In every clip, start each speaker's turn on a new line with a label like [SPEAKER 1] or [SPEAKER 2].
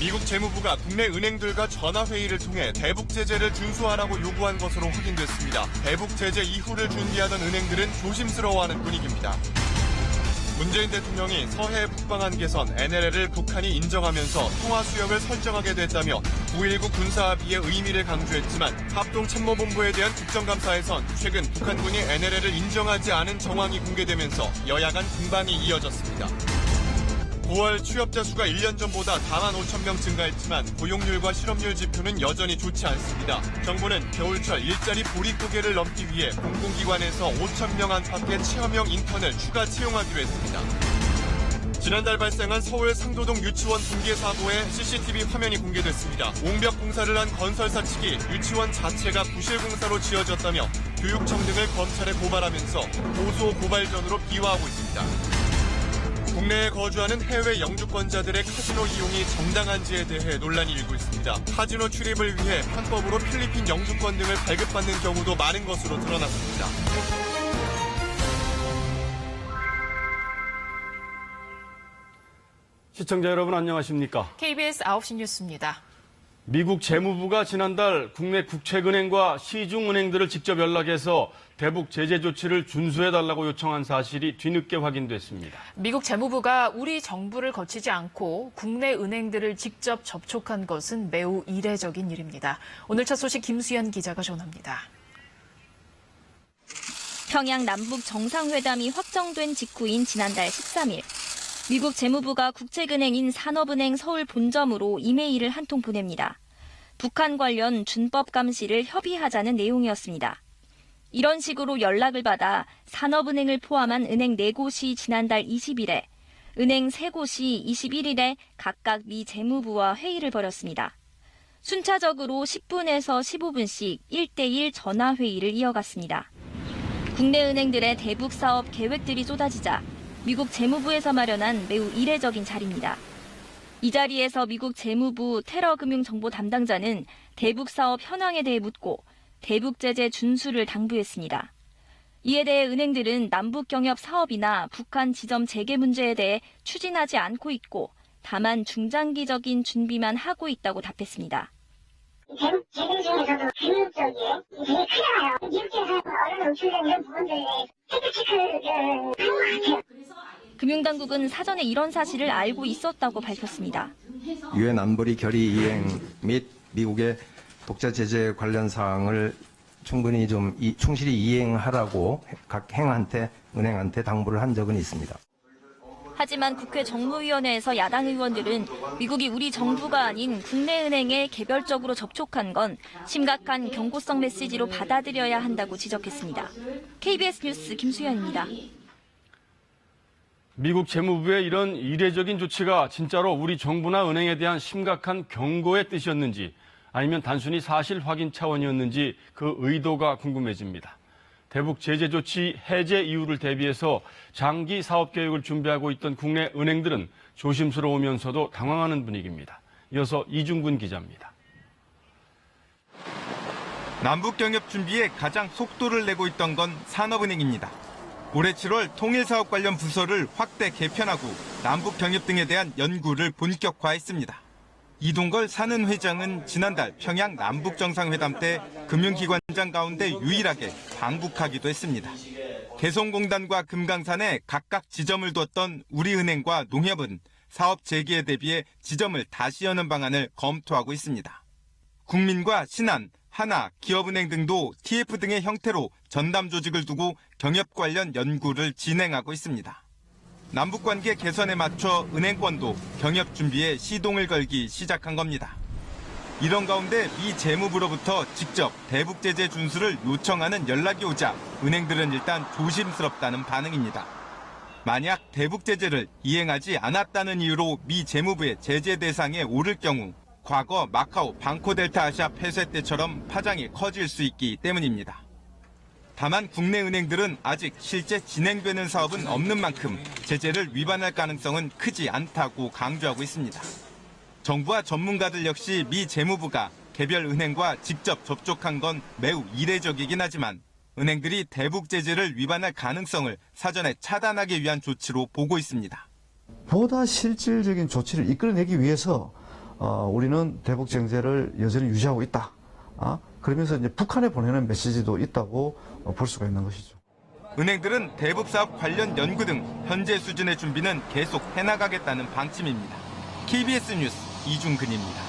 [SPEAKER 1] 미국 재무부가 국내 은행들과 전화회의를 통해 대북 제재를 준수하라고 요구한 것으로 확인됐습니다. 대북 제재 이후를 준비하던 은행들은 조심스러워하는 분위기입니다. 문재인 대통령이 서해 북방한 개선 NLL을 북한이 인정하면서 통화 수역을 설정하게 됐다며 9.19 군사합의의 의미를 강조했지만 합동참모본부에 대한 국정감사에선 최근 북한군이 NLL을 인정하지 않은 정황이 공개되면서 여야 간 공방이 이어졌습니다. 9월 취업자 수가 1년 전보다 4만 5천 명 증가했지만 고용률과 실업률 지표는 여전히 좋지 않습니다. 정부는 겨울철 일자리 보릿고개를 넘기 위해 공공기관에서 5천 명 안팎의 체험형 인턴을 추가 채용하기로 했습니다. 지난달 발생한 서울 상도동 유치원 붕괴 사고의 CCTV 화면이 공개됐습니다. 옹벽 공사를 한 건설사 측이 유치원 자체가 부실공사로 지어졌다며 교육청 등을 검찰에 고발하면서 고소 고발전으로 비화하고 있습니다. 국내에 거주하는 해외 영주권자들의 카지노 이용이 정당한지에 대해 논란이 일고 있습니다. 카지노 출입을 위해 편법으로 필리핀 영주권 등을 발급받는 경우도 많은 것으로 드러났습니다.
[SPEAKER 2] 시청자 여러분 안녕하십니까?
[SPEAKER 3] KBS 9시 뉴스입니다.
[SPEAKER 2] 미국 재무부가 지난달 국내 국책은행과 시중은행들을 직접 연락해서 대북 제재 조치를 준수해달라고 요청한 사실이 뒤늦게 확인됐습니다.
[SPEAKER 3] 미국 재무부가 우리 정부를 거치지 않고 국내 은행들을 직접 접촉한 것은 매우 이례적인 일입니다. 오늘 첫 소식 김수연 기자가 전합니다.
[SPEAKER 4] 평양 남북 정상회담이 확정된 직후인 지난달 13일. 미국 재무부가 국책은행인 산업은행 서울 본점으로 이메일을 한 통 보냅니다. 북한 관련 준법 감시를 협의하자는 내용이었습니다. 이런 식으로 연락을 받아 산업은행을 포함한 은행 4곳이 지난달 20일에, 은행 3곳이 21일에 각각 미 재무부와 회의를 벌였습니다. 순차적으로 10분에서 15분씩 1대1 전화회의를 이어갔습니다. 국내 은행들의 대북 사업 계획들이 쏟아지자 미국 재무부에서 마련한 매우 이례적인 자리입니다. 이 자리에서 미국 재무부 테러금융정보 담당자는 대북 사업 현황에 대해 묻고 대북 제재 준수를 당부했습니다. 이에 대해 은행들은 남북 경협 사업이나 북한 지점 재개 문제에 대해 추진하지 않고 있고 다만 중장기적인 준비만 하고 있다고 답했습니다.
[SPEAKER 5] 대북 제재 중에서도 금융적이에 되게 크잖아요. 미국에서 언론 노출된 이런 부분들에 팩트체크를 하는 것 같아요.
[SPEAKER 4] 금융당국은 사전에 이런 사실을 알고 있었다고 밝혔습니다.
[SPEAKER 6] 유엔 안보리 결의 이행 및 미국의 독자 제재 관련 사항을 충분히 좀 충실히 이행하라고 각 은행한테 당부를 한 적은 있습니다.
[SPEAKER 4] 하지만 국회 정무위원회에서 야당 의원들은 미국이 우리 정부가 아닌 국내 은행에 개별적으로 접촉한 건 심각한 경고성 메시지로 받아들여야 한다고 지적했습니다. KBS 뉴스 김수연입니다.
[SPEAKER 2] 미국 재무부의 이런 이례적인 조치가 진짜로 우리 정부나 은행에 대한 심각한 경고의 뜻이었는지 아니면 단순히 사실 확인 차원이었는지 그 의도가 궁금해집니다. 대북 제재 조치 해제 이후를 대비해서 장기 사업 계획을 준비하고 있던 국내 은행들은 조심스러우면서도 당황하는 분위기입니다. 이어서 이중근 기자입니다.
[SPEAKER 7] 남북 경협 준비에 가장 속도를 내고 있던 건 산업은행입니다. 올해 7월 통일사업 관련 부서를 확대 개편하고 남북 경협 등에 대한 연구를 본격화했습니다. 이동걸 산은 회장은 지난달 평양 남북정상회담 때 금융기관장 가운데 유일하게 방북하기도 했습니다. 개성공단과 금강산에 각각 지점을 뒀던 우리은행과 농협은 사업 재개에 대비해 지점을 다시 여는 방안을 검토하고 있습니다. 국민과 신한, 하나, 기업은행 등도 TF 등의 형태로 전담 조직을 두고 경협 관련 연구를 진행하고 있습니다. 남북관계 개선에 맞춰 은행권도 경협 준비에 시동을 걸기 시작한 겁니다. 이런 가운데 미 재무부로부터 직접 대북 제재 준수를 요청하는 연락이 오자 은행들은 일단 조심스럽다는 반응입니다. 만약 대북 제재를 이행하지 않았다는 이유로 미 재무부의 제재 대상에 오를 경우 과거 마카오 방코델타 아시아 폐쇄 때처럼 파장이 커질 수 있기 때문입니다. 다만 국내 은행들은 아직 실제 진행되는 사업은 없는 만큼 제재를 위반할 가능성은 크지 않다고 강조하고 있습니다. 정부와 전문가들 역시 미 재무부가 개별 은행과 직접 접촉한 건 매우 이례적이긴 하지만 은행들이 대북 제재를 위반할 가능성을 사전에 차단하기 위한 조치로 보고 있습니다.
[SPEAKER 8] 보다 실질적인 조치를 이끌어내기 위해서 우리는 대북 정제를 여전히 유지하고 있다. 그러면서 이제 북한에 보내는 메시지도 있다고 볼 수가 있는 것이죠.
[SPEAKER 7] 은행들은 대북 사업 관련 연구 등 현재 수준의 준비는 계속 해나가겠다는 방침입니다. KBS 뉴스 이중근입니다.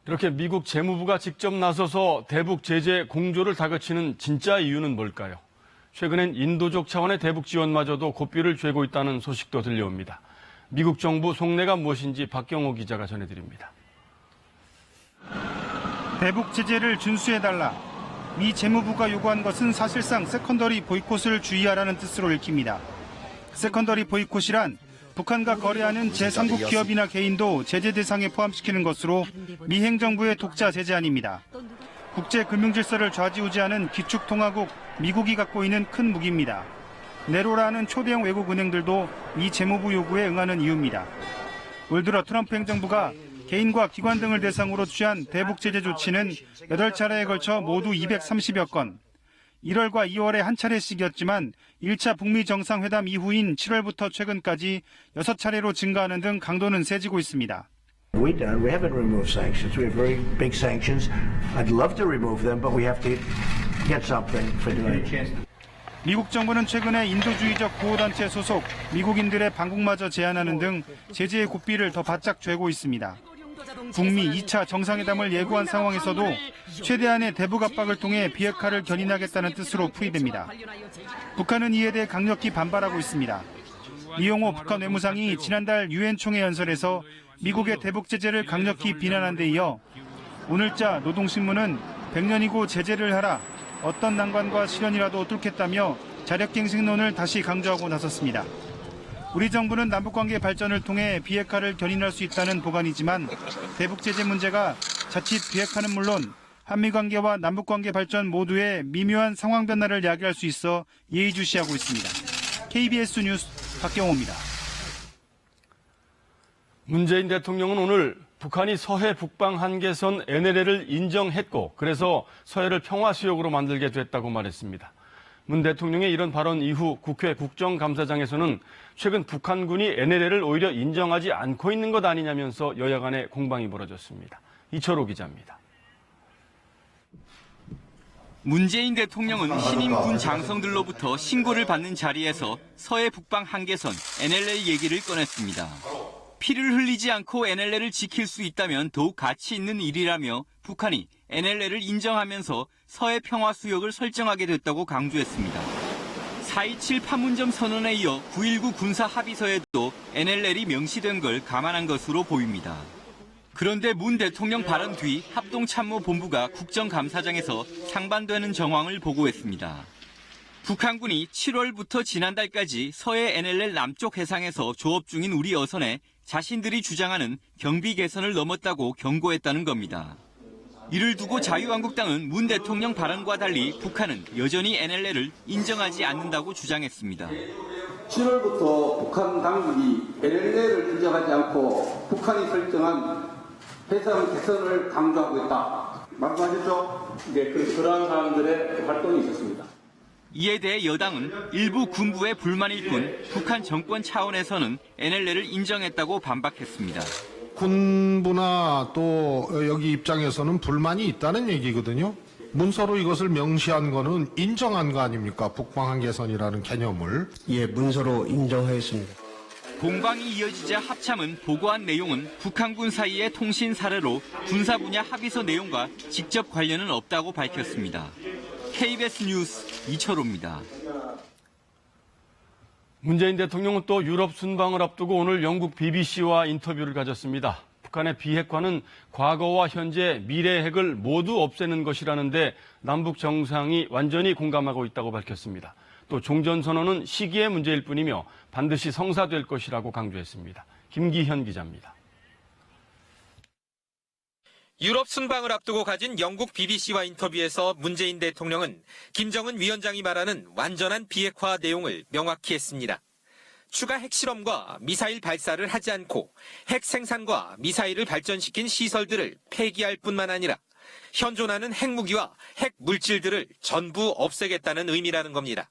[SPEAKER 2] 이렇게 미국 재무부가 직접 나서서 대북 제재 공조를 다그치는 진짜 이유는 뭘까요? 최근엔 인도적 차원의 대북 지원마저도 고삐를 죄고 있다는 소식도 들려옵니다. 미국 정부 속내가 무엇인지 박경호 기자가 전해드립니다.
[SPEAKER 9] 대북 제재를 준수해달라. 미 재무부가 요구한 것은 사실상 세컨더리 보이콧을 주의하라는 뜻으로 읽힙니다. 세컨더리 보이콧이란 북한과 거래하는 제3국 기업이나 개인도 제재 대상에 포함시키는 것으로 미 행정부의 독자 제재안입니다. 국제 금융 질서를 좌지우지하는 기축통화국 미국이 갖고 있는 큰 무기입니다. 네로라는 초대형 외국 은행들도 미 재무부 요구에 응하는 이유입니다. 올 들어 트럼프 행정부가 개인과 기관 등을 대상으로 취한 대북 제재 조치는 8차례에 걸쳐 모두 230여 건. 1월과 2월에 한 차례씩이었지만 1차 북미 정상회담 이후인 7월부터 최근까지 6차례로 증가하는 등 강도는 세지고 있습니다.
[SPEAKER 10] We haven't removed sanctions. We have very big sanctions. I'd love to remove them, but we have to get something for doing it.
[SPEAKER 9] 미국 정부는 최근에 인도주의적 구호단체 소속 미국인들의 방북마저 제한하는 등 제재의 고삐를 더 바짝 쥐고 있습니다. 북미 2차 정상회담을 예고한 상황에서도 최대한의 대북 압박을 통해 비핵화를 견인하겠다는 뜻으로 풀이됩니다. 북한은 이에 대해 강력히 반발하고 있습니다. 리용호 북한 외무상이 지난달 유엔 총회 연설에서 미국의 대북 제재를 강력히 비난한 데 이어 오늘자 노동신문은 100년이고 제재를 하라. 어떤 난관과 시련이라도 뚫겠다며 자력갱생론을 다시 강조하고 나섰습니다. 우리 정부는 남북관계 발전을 통해 비핵화를 견인할 수 있다는 보관이지만 대북 제재 문제가 자칫 비핵화는 물론 한미관계와 남북관계 발전 모두의 미묘한 상황 변화를 야기할 수 있어 예의주시하고 있습니다. KBS 뉴스 박경호입니다.
[SPEAKER 2] 문재인 대통령은 오늘 북한이 서해 북방 한계선 NLL을 인정했고 그래서 서해를 평화수역으로 만들게 됐다고 말했습니다. 문 대통령의 이런 발언 이후 국회 국정감사장에서는 최근 북한군이 NLL을 오히려 인정하지 않고 있는 것 아니냐면서 여야 간의 공방이 벌어졌습니다. 이철호 기자입니다.
[SPEAKER 11] 문재인 대통령은 신임 군 장성들로부터 신고를 받는 자리에서 서해 북방 한계선 NLL 얘기를 꺼냈습니다. 피를 흘리지 않고 NLL을 지킬 수 있다면 더욱 가치 있는 일이라며 북한이 NLL을 인정하면서 서해 평화수역을 설정하게 됐다고 강조했습니다. 4.27 판문점 선언에 이어 9.19 군사합의서에도 NLL이 명시된 걸 감안한 것으로 보입니다. 그런데 문 대통령 발언 뒤 합동참모본부가 국정감사장에서 상반되는 정황을 보고했습니다. 북한군이 7월부터 지난달까지 서해 NLL 남쪽 해상에서 조업 중인 우리 어선에 자신들이 주장하는 경비 개선을 넘었다고 경고했다는 겁니다. 이를 두고 자유한국당은 문 대통령 발언과 달리 북한은 여전히 NLL을 인정하지 않는다고 주장했습니다.
[SPEAKER 12] 7월부터 북한 당국이 NLL을 인정하지 않고 북한이 설정한 해상 개선을 강조하고 있다. 말씀하셨죠? 네, 그러한 사람들의 활동이 있었습니다.
[SPEAKER 11] 이에 대해 여당은 일부 군부의 불만일 뿐 북한 정권 차원에서는 NLL을 인정했다고 반박했습니다.
[SPEAKER 13] 군부나 또 여기 입장에서는 불만이 있다는 얘기거든요. 문서로 이것을 명시한 거는 인정한 거 아닙니까? 북방 한계선이라는 개념을.
[SPEAKER 10] 예, 문서로 인정하였습니다.
[SPEAKER 11] 공방이 이어지자 합참은 보고한 내용은 북한군 사이의 통신 사례로 군사 분야 합의서 내용과 직접 관련은 없다고 밝혔습니다. KBS 뉴스 이철호입니다.
[SPEAKER 2] 문재인 대통령은 또 유럽 순방을 앞두고 오늘 영국 BBC와 인터뷰를 가졌습니다. 북한의 비핵화는 과거와 현재, 미래의 핵을 모두 없애는 것이라는데 남북 정상이 완전히 공감하고 있다고 밝혔습니다. 또 종전선언은 시기의 문제일 뿐이며 반드시 성사될 것이라고 강조했습니다. 김기현 기자입니다.
[SPEAKER 14] 유럽 순방을 앞두고 가진 영국 BBC와 인터뷰에서 문재인 대통령은 김정은 위원장이 말하는 완전한 비핵화 내용을 명확히 했습니다. 추가 핵실험과 미사일 발사를 하지 않고 핵 생산과 미사일을 발전시킨 시설들을 폐기할 뿐만 아니라 현존하는 핵무기와 핵 물질들을 전부 없애겠다는 의미라는 겁니다.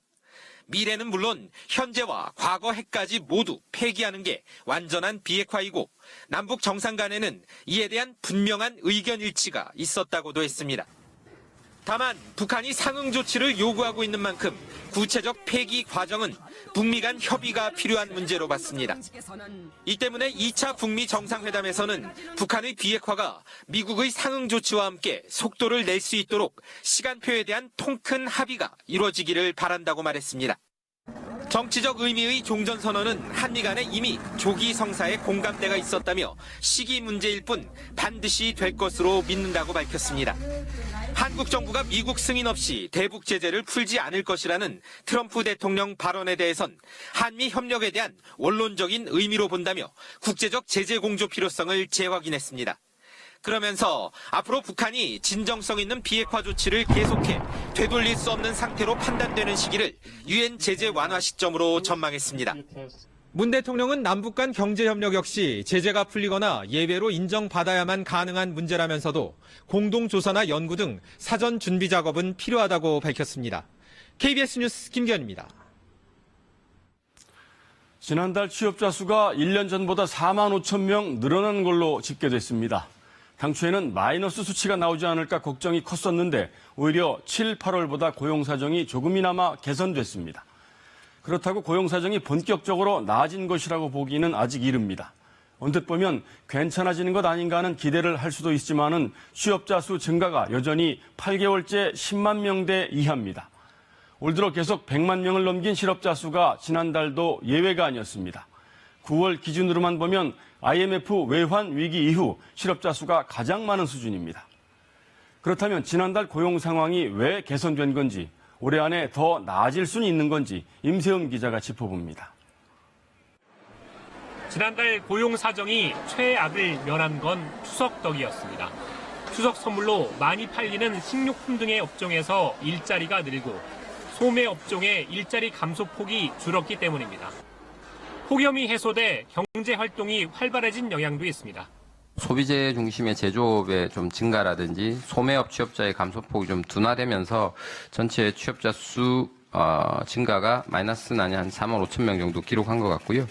[SPEAKER 14] 미래는 물론 현재와 과거 핵까지 모두 폐기하는 게 완전한 비핵화이고 남북 정상 간에는 이에 대한 분명한 의견 일치가 있었다고도 했습니다. 다만 북한이 상응 조치를 요구하고 있는 만큼 구체적 폐기 과정은 북미 간 협의가 필요한 문제로 봤습니다. 이 때문에 2차 북미 정상회담에서는 북한의 비핵화가 미국의 상응 조치와 함께 속도를 낼 수 있도록 시간표에 대한 통큰 합의가 이루어지기를 바란다고 말했습니다. 정치적 의미의 종전선언은 한미 간에 이미 조기 성사에 공감대가 있었다며 시기 문제일 뿐 반드시 될 것으로 믿는다고 밝혔습니다. 한국 정부가 미국 승인 없이 대북 제재를 풀지 않을 것이라는 트럼프 대통령 발언에 대해선 한미 협력에 대한 원론적인 의미로 본다며 국제적 제재 공조 필요성을 재확인했습니다. 그러면서 앞으로 북한이 진정성 있는 비핵화 조치를 계속해 되돌릴 수 없는 상태로 판단되는 시기를 유엔 제재 완화 시점으로 전망했습니다. 문 대통령은 남북 간 경제협력 역시 제재가 풀리거나 예외로 인정받아야만 가능한 문제라면서도 공동조사나 연구 등 사전 준비 작업은 필요하다고 밝혔습니다. KBS 뉴스 김기현입니다.
[SPEAKER 2] 지난달 취업자 수가 1년 전보다 4만 5천 명 늘어난 걸로 집계됐습니다. 당초에는 마이너스 수치가 나오지 않을까 걱정이 컸었는데 오히려 7, 8월보다 고용 사정이 조금이나마 개선됐습니다. 그렇다고 고용 사정이 본격적으로 나아진 것이라고 보기는 아직 이릅니다. 언뜻 보면 괜찮아지는 것 아닌가 하는 기대를 할 수도 있지만은 취업자 수 증가가 여전히 8개월째 10만 명대 이하입니다. 올 들어 계속 100만 명을 넘긴 실업자 수가 지난달도 예외가 아니었습니다. 9월 기준으로만 보면 IMF 외환 위기 이후 실업자 수가 가장 많은 수준입니다. 그렇다면 지난달 고용 상황이 왜 개선된 건지, 올해 안에 더 나아질 수는 있는 건지 임세훈 기자가 짚어봅니다.
[SPEAKER 15] 지난달 고용 사정이 최악을 면한 건 추석 덕이었습니다. 추석 선물로 많이 팔리는 식료품 등의 업종에서 일자리가 늘고 소매 업종의 일자리 감소폭이 줄었기 때문입니다. 폭염이 해소돼 경제 활동이 활발해진 영향도 있습니다.
[SPEAKER 16] 소비재 중심의 제조업의 좀 증가라든지 소매업 취업자의 감소폭이 좀 둔화되면서 전체 취업자 수 증가가 마이너스는 아니 한 4만 5천 명 정도 기록한 것 같고요.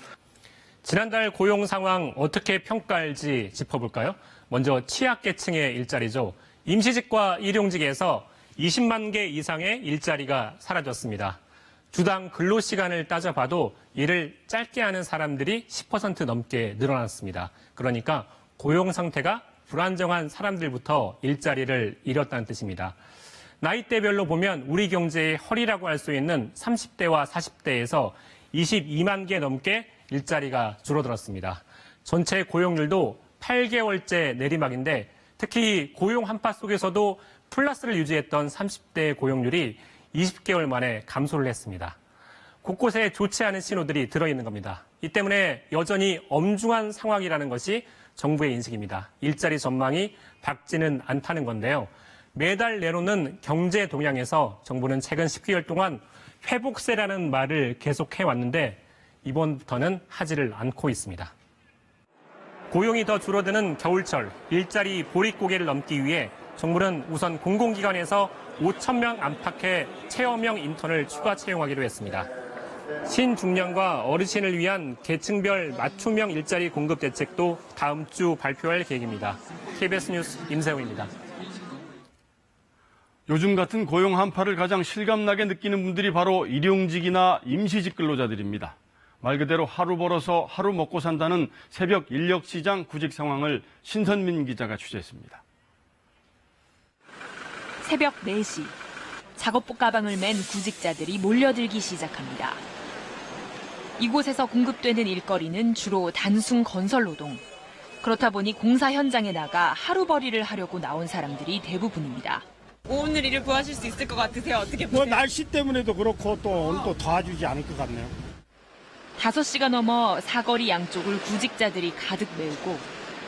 [SPEAKER 15] 지난달 고용 상황 어떻게 평가할지 짚어볼까요? 먼저 취약계층의 일자리죠. 임시직과 일용직에서 20만 개 이상의 일자리가 사라졌습니다. 주당 근로시간을 따져봐도 이를 짧게 하는 사람들이 10% 넘게 늘어났습니다. 그러니까 고용 상태가 불안정한 사람들부터 일자리를 잃었다는 뜻입니다. 나이대별로 보면 우리 경제의 허리라고 할 수 있는 30대와 40대에서 22만 개 넘게 일자리가 줄어들었습니다. 전체 고용률도 8개월째 내리막인데 특히 고용 한파 속에서도 플러스를 유지했던 30대 고용률이 20개월 만에 감소를 했습니다. 곳곳에 좋지 않은 신호들이 들어있는 겁니다. 이 때문에 여전히 엄중한 상황이라는 것이 정부의 인식입니다. 일자리 전망이 밝지는 않다는 건데요. 매달 내놓는 경제 동향에서 정부는 최근 10개월 동안 회복세라는 말을 계속해왔는데 이번부터는 하지를 않고 있습니다. 고용이 더 줄어드는 겨울철, 일자리 보릿고개를 넘기 위해 정부는 우선 공공기관에서 5천 명 안팎의 체험형 인턴을 추가 채용하기로 했습니다. 신중년과 어르신을 위한 계층별 맞춤형 일자리 공급 대책도 다음 주 발표할 계획입니다. KBS 뉴스 임세훈입니다.
[SPEAKER 2] 요즘 같은 고용 한파를 가장 실감나게 느끼는 분들이 바로 일용직이나 임시직 근로자들입니다. 말 그대로 하루 벌어서 하루 먹고 산다는 새벽 인력시장 구직 상황을 신선민 기자가 취재했습니다.
[SPEAKER 17] 새벽 4시, 작업복 가방을 맨 구직자들이 몰려들기 시작합니다. 이곳에서 공급되는 일거리는 주로 단순 건설 노동. 그렇다 보니 공사 현장에 나가 하루벌이를 하려고 나온 사람들이 대부분입니다.
[SPEAKER 18] 오늘 일을 구하실 수 있을 것 같으세요? 어떻게 보세요?
[SPEAKER 19] 날씨 때문에도 그렇고 또 오늘 또 도와주지 않을 것 같네요.
[SPEAKER 17] 5시가 넘어 사거리 양쪽을 구직자들이 가득 메우고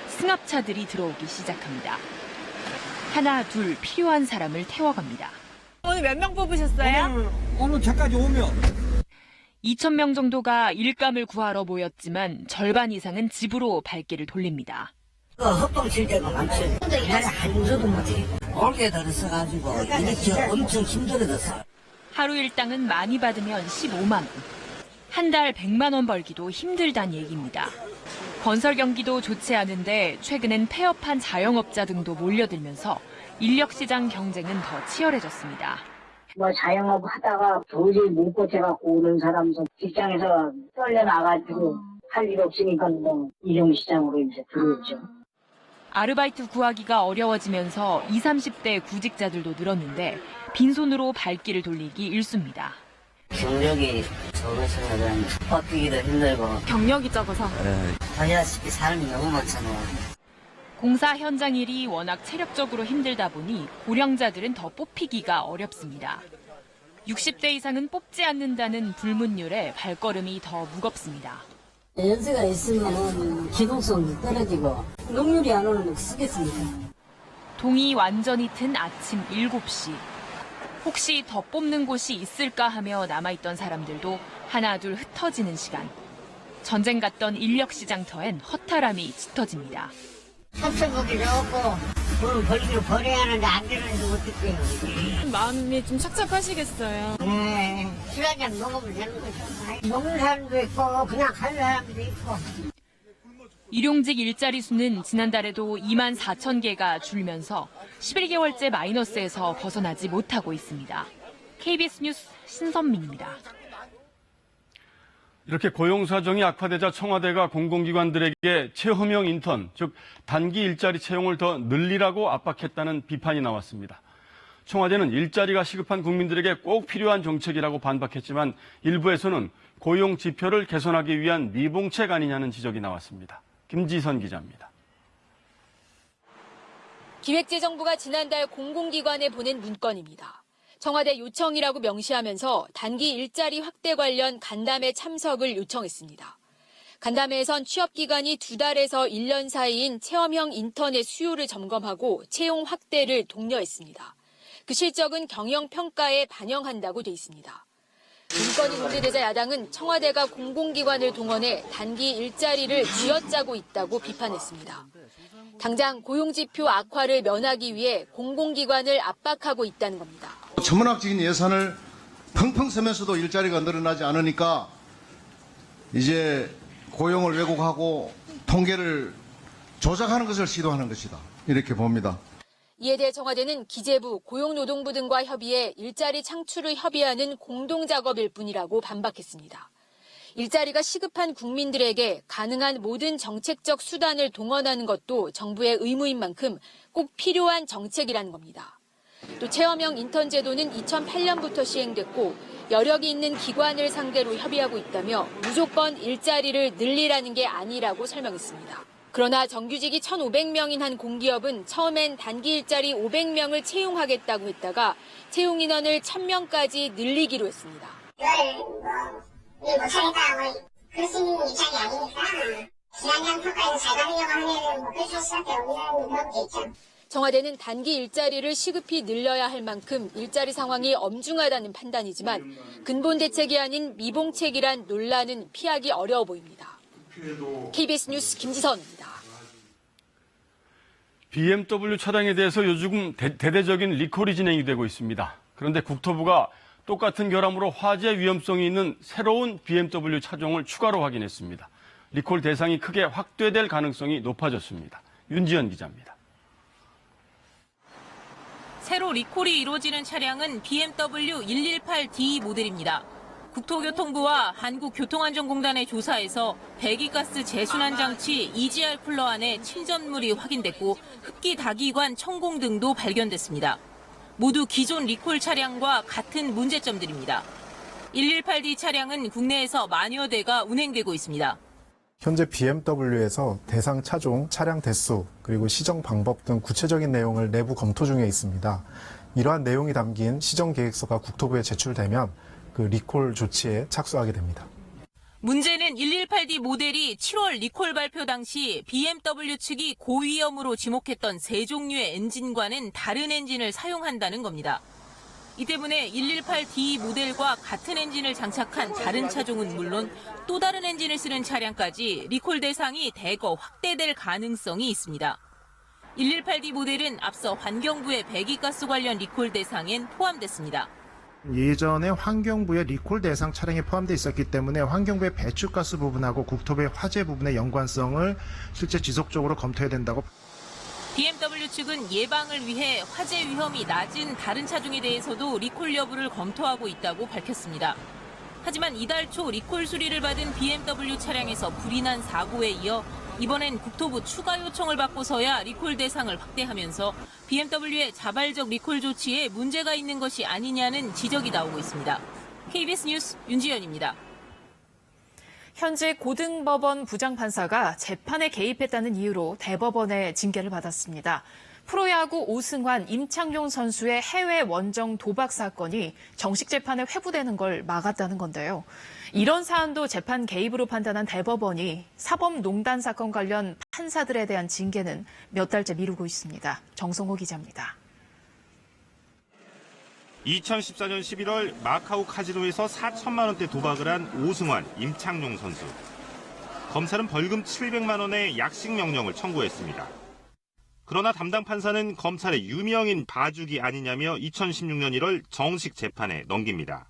[SPEAKER 17] 승합차들이 들어오기 시작합니다. 하나, 둘 필요한 사람을 태워갑니다.
[SPEAKER 18] 오늘 몇 명 뽑으셨어요?
[SPEAKER 19] 오늘 저까지 오면
[SPEAKER 17] 2,000명 정도가 일감을 구하러 모였지만 절반 이상은 집으로 발길을 돌립니다.
[SPEAKER 20] 헛돈 칠 때가 많지. 근데 일하지 한 주도 못해. 올게 들어서가지고 이렇게 엄청 힘들어졌어.
[SPEAKER 17] 하루 일당은 많이 받으면 15만 원. 한 달 100만 원 벌기도 힘들단 얘기입니다. 건설 경기도 좋지 않은데 최근엔 폐업한 자영업자 등도 몰려들면서 인력시장 경쟁은 더 치열해졌습니다.
[SPEAKER 20] 자영업 하다가 도저히 못 버텨갖고 오는 사람도 직장에서 떨려나가지고 할 일 없으니까 일용시장으로 이제 들어오죠.
[SPEAKER 17] 아르바이트 구하기가 어려워지면서 20, 30대 구직자들도 늘었는데 빈손으로 발길을 돌리기 일쑤입니다.
[SPEAKER 20] 경력이 적어서는 버티기도 힘들고
[SPEAKER 18] 경력이 적어서
[SPEAKER 20] 보시다시피 사람이 너무 많잖아요.
[SPEAKER 17] 공사 현장 일이 워낙 체력적으로 힘들다 보니 고령자들은 더 뽑히기가 어렵습니다. 60대 이상은 뽑지 않는다는 불문율에 발걸음이 더 무겁습니다.
[SPEAKER 20] 연세가 있으면 기동성도 떨어지고 능률이 안 오르면 쓰겠습니다.
[SPEAKER 17] 동이 완전히 튼 아침 7시. 혹시 더 뽑는 곳이 있을까 하며 남아있던 사람들도 하나둘 흩어지는 시간. 전쟁 같던 인력시장터엔 허탈함이 짙어집니다.
[SPEAKER 20] 섭섭하기도 하고 돈을 벌기로 벌어야 하는데 안 되는데 어떡해요.
[SPEAKER 18] 마음이 좀 착착하시겠어요.
[SPEAKER 20] 네, 술 한잔 먹으면 되는 거죠. 먹는 사람도 있고 그냥 가는 사람도 있고.
[SPEAKER 17] 일용직 일자리 수는 지난달에도 2만 4천 개가 줄면서 11개월째 마이너스에서 벗어나지 못하고 있습니다. KBS 뉴스 신선민입니다.
[SPEAKER 2] 이렇게 고용 사정이 악화되자 청와대가 공공기관들에게 체험형 인턴, 즉 단기 일자리 채용을 더 늘리라고 압박했다는 비판이 나왔습니다. 청와대는 일자리가 시급한 국민들에게 꼭 필요한 정책이라고 반박했지만 일부에서는 고용 지표를 개선하기 위한 미봉책 아니냐는 지적이 나왔습니다. 김지선 기자입니다.
[SPEAKER 21] 기획재정부가 지난달 공공기관에 보낸 문건입니다. 청와대 요청이라고 명시하면서 단기 일자리 확대 관련 간담회 참석을 요청했습니다. 간담회에선 취업기간이 2달에서 1년 사이인 체험형 인턴의 수요를 점검하고 채용 확대를 독려했습니다. 그 실적은 경영평가에 반영한다고 돼 있습니다. 문건이 논의되자 야당은 청와대가 공공기관을 동원해 단기 일자리를 쥐어짜고 있다고 비판했습니다. 당장 고용지표 악화를 면하기 위해 공공기관을 압박하고 있다는 겁니다.
[SPEAKER 22] 천문학적인 예산을 펑펑 쓰면서도 일자리가 늘어나지 않으니까 이제 고용을 왜곡하고 통계를 조작하는 것을 시도하는 것이다. 이렇게 봅니다.
[SPEAKER 21] 이에 대해 청와대는 기재부, 고용노동부 등과 협의해 일자리 창출을 협의하는 공동작업일 뿐이라고 반박했습니다. 일자리가 시급한 국민들에게 가능한 모든 정책적 수단을 동원하는 것도 정부의 의무인 만큼 꼭 필요한 정책이라는 겁니다. 또 체험형 인턴 제도는 2008년부터 시행됐고 여력이 있는 기관을 상대로 협의하고 있다며 무조건 일자리를 늘리라는 게 아니라고 설명했습니다. 그러나 정규직이 1,500명인 한 공기업은 처음엔 단기 일자리 500명을 채용하겠다고 했다가 채용 인원을 1,000명까지 늘리기로 했습니다.
[SPEAKER 5] 이걸 못하겠다 그럴 수 있는 입장이 아니니까 지난년 평가에서 잘 받으려고 하면 그렇게 할 수밖에 없는 그런 게 있죠.
[SPEAKER 21] 청와대는 단기 일자리를 시급히 늘려야 할 만큼 일자리 상황이 엄중하다는 판단이지만 근본 대책이 아닌 미봉책이란 논란은 피하기 어려워 보입니다. KBS 뉴스 김지선입니다.
[SPEAKER 2] BMW 차량에 대해서 요즘 대대적인 리콜이 진행이 되고 있습니다. 그런데 국토부가 똑같은 결함으로 화재 위험성이 있는 새로운 BMW 차종을 추가로 확인했습니다. 리콜 대상이 크게 확대될 가능성이 높아졌습니다. 윤지연 기자입니다.
[SPEAKER 23] 새로 리콜이 이루어지는 차량은 BMW 118D 모델입니다. 국토교통부와 한국교통안전공단의 조사에서 배기가스 재순환 장치 EGR 쿨러 안에 침전물이 확인됐고 흡기 다기관 천공 등도 발견됐습니다. 모두 기존 리콜 차량과 같은 문제점들입니다. 118D 차량은 국내에서 만여 대가 운행되고 있습니다.
[SPEAKER 24] 현재 BMW에서 대상 차종, 차량 대수, 그리고 시정 방법 등 구체적인 내용을 내부 검토 중에 있습니다. 이러한 내용이 담긴 시정 계획서가 국토부에 제출되면 그 리콜 조치에 착수하게 됩니다.
[SPEAKER 23] 문제는 118D 모델이 7월 리콜 발표 당시 BMW 측이 고위험으로 지목했던 세 종류의 엔진과는 다른 엔진을 사용한다는 겁니다. 이 때문에 118D 모델과 같은 엔진을 장착한 다른 차종은 물론 또 다른 엔진을 쓰는 차량까지 리콜 대상이 대거 확대될 가능성이 있습니다. 118D 모델은 앞서 환경부의 배기가스 관련 리콜 대상엔 포함됐습니다.
[SPEAKER 1] 예전에 환경부의 리콜 대상 차량에 포함되어 있었기 때문에 환경부의 배출가스 부분하고 국토부의 화재 부분의 연관성을 실제 지속적으로 검토해야 된다고.
[SPEAKER 23] BMW 측은 예방을 위해 화재 위험이 낮은 다른 차종에 대해서도 리콜 여부를 검토하고 있다고 밝혔습니다. 하지만 이달 초 리콜 수리를 받은 BMW 차량에서 불이 난 사고에 이어 이번엔 국토부 추가 요청을 받고서야 리콜 대상을 확대하면서 BMW의 자발적 리콜 조치에 문제가 있는 것이 아니냐는 지적이 나오고 있습니다. KBS 뉴스 윤지연입니다.
[SPEAKER 3] 현재 고등법원 부장판사가 재판에 개입했다는 이유로 대법원의 징계를 받았습니다. 프로야구 오승환, 임창용 선수의 해외 원정 도박 사건이 정식 재판에 회부되는 걸 막았다는 건데요. 이런 사안도 재판 개입으로 판단한 대법원이 사법농단 사건 관련 판사들에 대한 징계는 몇 달째 미루고 있습니다. 정성호 기자입니다.
[SPEAKER 4] 2014년 11월 마카오 카지노에서 4천만 원대 도박을 한 오승환, 임창용 선수. 검찰은 벌금 700만 원의 약식 명령을 청구했습니다. 그러나 담당 판사는 검찰의 유명인 봐주기 아니냐며 2016년 1월 정식 재판에 넘깁니다.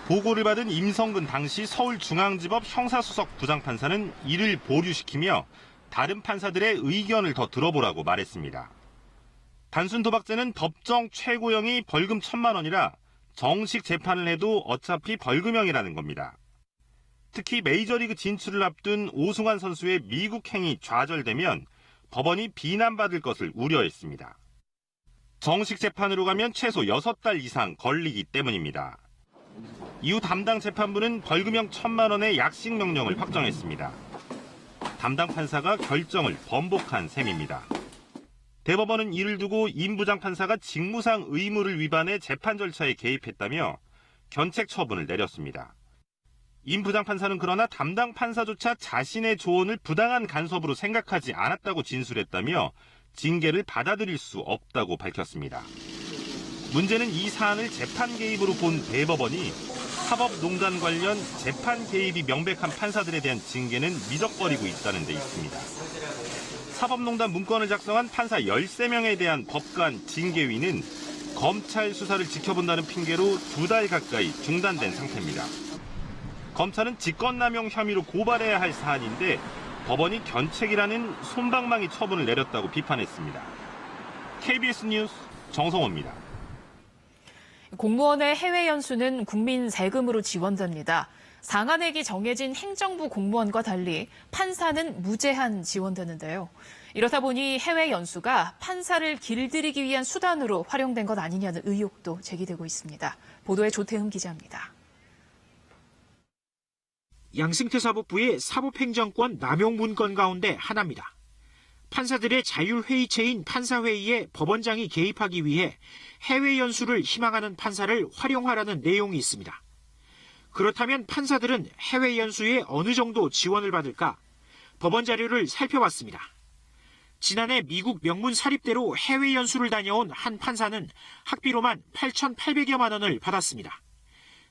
[SPEAKER 4] 보고를 받은 임성근 당시 서울중앙지법 형사수석 부장판사는 이를 보류시키며 다른 판사들의 의견을 더 들어보라고 말했습니다. 단순 도박죄는 법정 최고형이 벌금 1,000만 원이라 정식 재판을 해도 어차피 벌금형이라는 겁니다. 특히 메이저리그 진출을 앞둔 오승환 선수의 미국 행이 좌절되면 법원이 비난받을 것을 우려했습니다. 정식 재판으로 가면 최소 6달 이상 걸리기 때문입니다. 이후 담당 재판부는 벌금형 1,000만 원의 약식 명령을 확정했습니다. 담당 판사가 결정을 번복한 셈입니다. 대법원은 이를 두고 임 부장판사가 직무상 의무를 위반해 재판 절차에 개입했다며 견책 처분을 내렸습니다. 임 부장판사는 그러나 담당 판사조차 자신의 조언을 부당한 간섭으로 생각하지 않았다고 진술했다며 징계를 받아들일 수 없다고 밝혔습니다. 문제는 이 사안을 재판 개입으로 본 대법원이 사법농단 관련 재판 개입이 명백한 판사들에 대한 징계는 미적거리고 있다는 데 있습니다. 사법농단 문건을 작성한 판사 13명에 대한 법관 징계위는 검찰 수사를 지켜본다는 핑계로 2달 가까이 중단된 상태입니다. 검찰은 직권남용 혐의로 고발해야 할 사안인데 법원이 견책이라는 솜방망이 처분을 내렸다고 비판했습니다. KBS 뉴스 정성호입니다.
[SPEAKER 3] 공무원의 해외 연수는 국민 세금으로 지원됩니다. 상한액이 정해진 행정부 공무원과 달리 판사는 무제한 지원되는데요. 이렇다 보니 해외 연수가 판사를 길들이기 위한 수단으로 활용된 것 아니냐는 의혹도 제기되고 있습니다. 보도에 조태흠 기자입니다.
[SPEAKER 6] 양승태 사법부의 사법행정권 남용 문건 가운데 하나입니다. 판사들의 자율회의체인 판사회의에 법원장이 개입하기 위해 해외 연수를 희망하는 판사를 활용하라는 내용이 있습니다. 그렇다면 판사들은 해외 연수에 어느 정도 지원을 받을까? 법원 자료를 살펴봤습니다. 지난해 미국 명문 사립대로 해외 연수를 다녀온 한 판사는 학비로만 8,800여만 원을 받았습니다.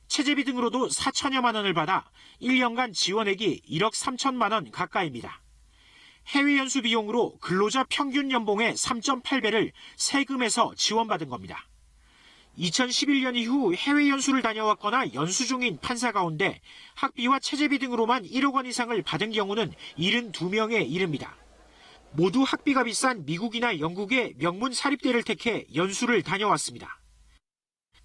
[SPEAKER 6] 체재비 등으로도 4천여만 원을 받아 1년간 지원액이 1억 3천만 원 가까이입니다. 해외 연수 비용으로 근로자 평균 연봉의 3.8배를 세금에서 지원받은 겁니다. 2011년 이후 해외 연수를 다녀왔거나 연수 중인 판사 가운데 학비와 체재비 등으로만 1억 원 이상을 받은 경우는 72명에 이릅니다. 모두 학비가 비싼 미국이나 영국의 명문 사립대를 택해 연수를 다녀왔습니다.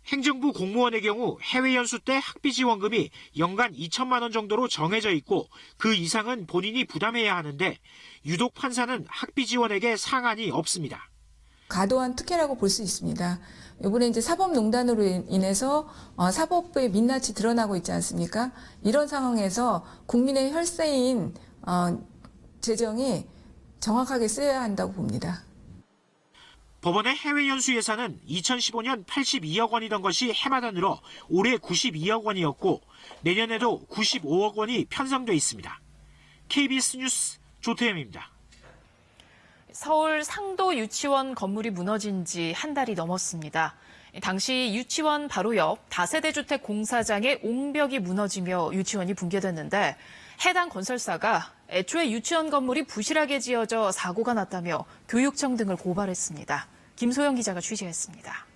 [SPEAKER 6] 행정부 공무원의 경우 해외 연수 때 학비 지원금이 연간 2천만 원 정도로 정해져 있고 그 이상은 본인이 부담해야 하는데 유독 판사는 학비 지원액에 상한이 없습니다.
[SPEAKER 25] 과도한 특혜라고 볼 수 있습니다. 이번에 이제 사법농단으로 인해서 사법부의 민낯이 드러나고 있지 않습니까? 이런 상황에서 국민의 혈세인 재정이 정확하게 쓰여야 한다고 봅니다.
[SPEAKER 6] 법원의 해외 연수 예산은 2015년 82억 원이던 것이 해마다 늘어 올해 92억 원이었고 내년에도 95억 원이 편성돼 있습니다. KBS 뉴스 조태ем입니다.
[SPEAKER 3] 서울 상도 유치원 건물이 무너진 지 한 달이 넘었습니다. 당시 유치원 바로 옆 다세대 주택 공사장의 옹벽이 무너지며 유치원이 붕괴됐는데 해당 건설사가 애초에 유치원 건물이 부실하게 지어져 사고가 났다며 교육청 등을 고발했습니다. 김소영 기자가 취재했습니다.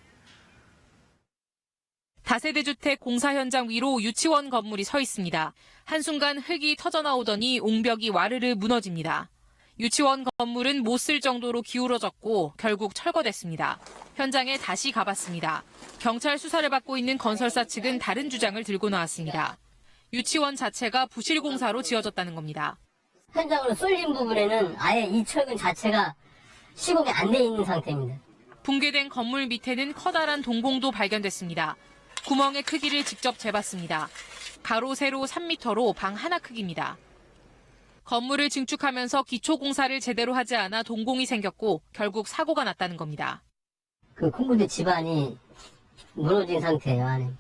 [SPEAKER 23] 다세대 주택 공사 현장 위로 유치원 건물이 서 있습니다. 한순간 흙이 터져나오더니 옹벽이 와르르 무너집니다. 유치원 건물은 못 쓸 정도로 기울어졌고 결국 철거됐습니다. 현장에 다시 가봤습니다. 경찰 수사를 받고 있는 건설사 측은 다른 주장을 들고 나왔습니다. 유치원 자체가 부실 공사로 지어졌다는 겁니다.
[SPEAKER 7] 현장으로 쏠린 부분에는 아예 이 철근 자체가 시공이 안 돼 있는 상태입니다.
[SPEAKER 23] 붕괴된 건물 밑에는 커다란 동공도 발견됐습니다. 구멍의 크기를 직접 재봤습니다. 가로 세로 3m로 방 하나 크기입니다. 건물을 증축하면서 기초공사를 제대로 하지 않아 동공이 생겼고 결국 사고가 났다는 겁니다.
[SPEAKER 7] 그 콘크리트 집안이 무너진 상태예요, 안에.